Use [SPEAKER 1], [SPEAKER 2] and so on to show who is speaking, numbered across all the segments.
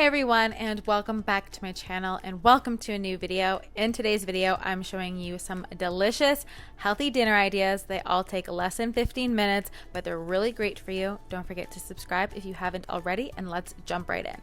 [SPEAKER 1] Hey everyone, and welcome back to my channel and welcome to a new video. In today's video, I'm showing you some delicious, healthy dinner ideas. They all take less than 15 minutes, but they're really great for you. Don't forget to subscribe if you haven't already, and let's jump right in.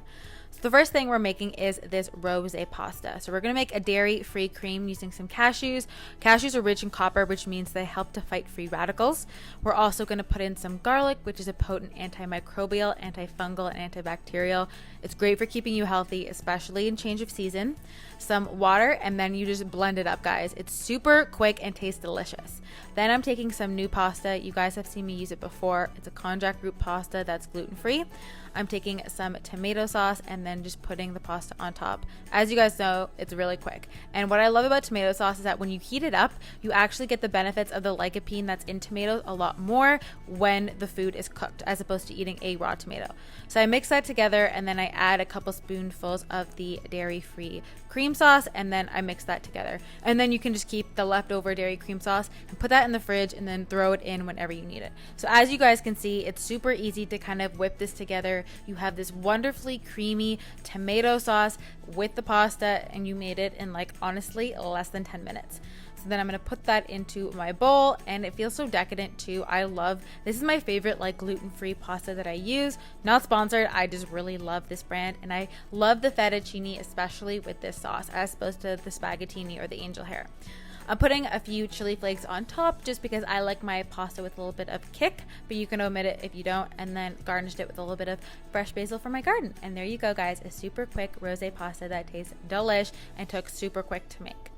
[SPEAKER 1] So the first thing we're making is this rosé pasta. So we're going to make a dairy-free cream using some cashews. Cashews are rich in copper, which means they help to fight free radicals. We're also going to put in some garlic, which is a potent antimicrobial, antifungal, and antibacterial. It's great for keeping you healthy, especially in change of season. Some water, and then you just blend it up, guys. It's super quick and tastes delicious. Then I'm taking some new pasta. You guys have seen me use it before. It's a konjac root pasta that's gluten-free. I'm taking some tomato sauce and then just putting the pasta on top. As you guys know, it's really quick. And what I love about tomato sauce is that when you heat it up, you actually get the benefits of the lycopene that's in tomatoes a lot more when the food is cooked, as opposed to eating a raw tomato. So I mix that together, and then I add a couple spoonfuls of the dairy-free cream sauce, and then I mix that together. And then you can just keep the leftover dairy cream sauce and put that in the fridge and then throw it in whenever you need it. So as you guys can see, it's super easy to kind of whip this together. You have this wonderfully creamy tomato sauce with the pasta, and you made it in, like, honestly, less than 10 minutes. So then I'm going to put that into my bowl, and it feels so decadent too. This is my favorite, like, gluten-free pasta that I use. Not sponsored, I just really love this brand, and I love the fettuccine, especially with this sauce, as opposed to the spaghettini or the angel hair. I'm putting a few chili flakes on top just because I like my pasta with a little bit of kick, but you can omit it if you don't, and then garnished it with a little bit of fresh basil from my garden. And there you go, guys, a super quick rosé pasta that tastes delish and took super quick to make.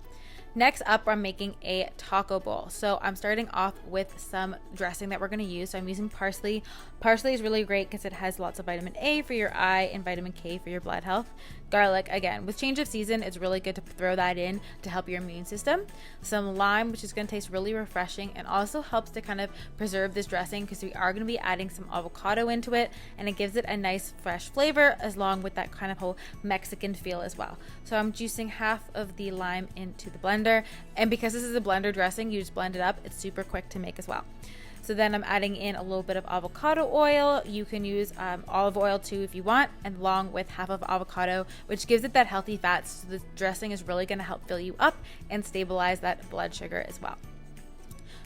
[SPEAKER 1] Next up, I'm making a taco bowl. So I'm starting off with some dressing that we're going to use. So I'm using parsley. Parsley is really great because it has lots of vitamin A for your eye and vitamin K for your blood health. Garlic, again, with change of season, it's really good to throw that in to help your immune system. Some lime, which is going to taste really refreshing and also helps to kind of preserve this dressing because we are going to be adding some avocado into it, and it gives it a nice fresh flavor along with that kind of whole Mexican feel as well. So I'm juicing half of the lime into the blender, and because this is a blender dressing, you just blend it up. It's super quick to make as well. So then I'm adding in a little bit of avocado oil. You can use olive oil too if you want, and along with half of avocado, which gives it that healthy fat. So the dressing is really going to help fill you up and stabilize that blood sugar as well.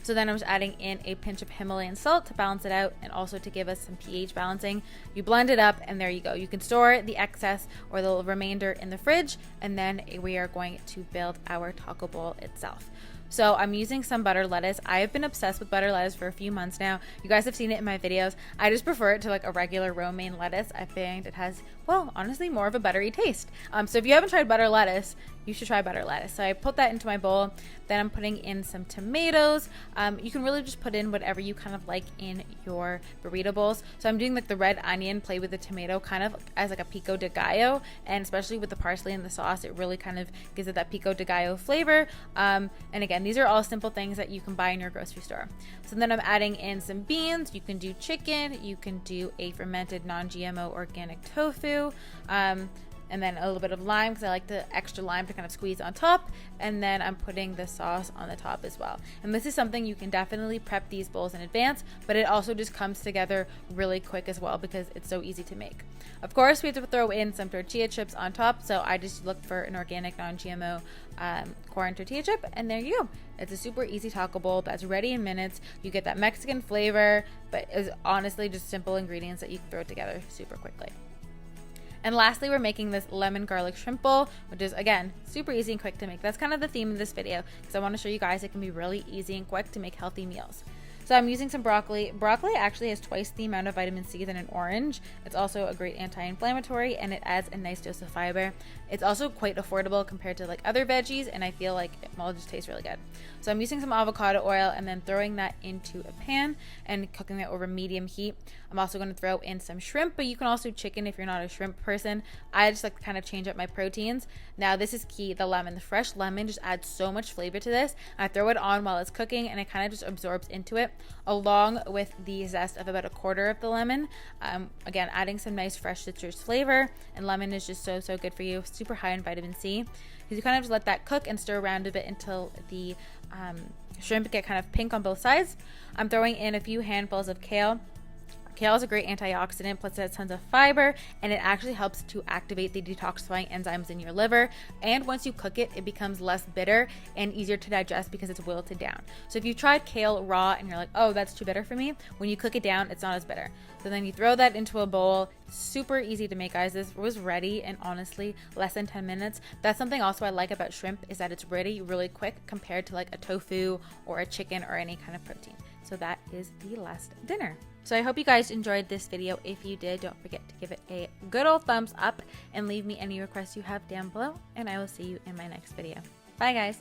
[SPEAKER 1] So then I'm just adding in a pinch of Himalayan salt to balance it out and also to give us some pH balancing. You blend it up, and there you go. You can store the excess or the remainder in the fridge, and then we are going to build our taco bowl itself. So I'm using some butter lettuce. I have been obsessed with butter lettuce for a few months now. You guys have seen it in my videos. I just prefer it to like a regular romaine lettuce. I find it has, well, honestly, more of a buttery taste. So if you haven't tried butter lettuce, you should try butter lettuce. So I put that into my bowl. Then I'm putting in some tomatoes. You can really just put in whatever you kind of like in your burrito bowls. So I'm doing like the red onion, play with the tomato kind of as like a pico de gallo, and especially with the parsley and the sauce, it really kind of gives it that pico de gallo flavor. And again, these are all simple things that you can buy in your grocery store. So then I'm adding in some beans. You can do chicken. You can do a fermented non-GMO organic tofu. And then a little bit of lime because I like the extra lime to kind of squeeze on top. And then I'm putting the sauce on the top as well. And this is something you can definitely prep these bowls in advance, but it also just comes together really quick as well because it's so easy to make. Of course, we have to throw in some tortilla chips on top, so I just look for an organic non-GMO corn tortilla chip, and there you go. It's a super easy taco bowl that's ready in minutes. You get that Mexican flavor, but it's honestly just simple ingredients that you can throw together super quickly. And lastly, we're making this lemon garlic shrimp bowl, which is, again, super easy and quick to make. That's kind of the theme of this video because I want to show you guys it can be really easy and quick to make healthy meals. So I'm using some broccoli. Broccoli actually has twice the amount of vitamin C than an orange. It's also a great anti-inflammatory, and it adds a nice dose of fiber. It's also quite affordable compared to like other veggies, and I feel like it all just tastes really good. So I'm using some avocado oil and then throwing that into a pan and cooking it over medium heat. I'm also going to throw in some shrimp, but you can also chicken if you're not a shrimp person. I just like to kind of change up my proteins. Now this is key, the lemon. The fresh lemon just adds so much flavor to this. I throw it on while it's cooking, and it kind of just absorbs into it, along with the zest of about a quarter of the lemon. Again, adding some nice fresh citrus flavor, and lemon is just so good for you. Super high in vitamin C. Because you kind of just let that cook and stir around a bit until the shrimp get kind of pink on both sides. I'm throwing in a few handfuls of kale. Kale is a great antioxidant, plus it has tons of fiber, and it actually helps to activate the detoxifying enzymes in your liver. And once you cook it, it becomes less bitter and easier to digest because it's wilted down. So if you tried kale raw and you're like, oh, that's too bitter for me, when you cook it down, it's not as bitter. So then you throw that into a bowl. Super easy to make, guys. This was ready in honestly less than 10 minutes. That's something also I like about shrimp, is that it's ready really quick compared to like a tofu or a chicken or any kind of protein. So that is the last dinner. So I hope you guys enjoyed this video. If you did, don't forget to give it a good old thumbs up and leave me any requests you have down below, and I will see you in my next video. Bye guys.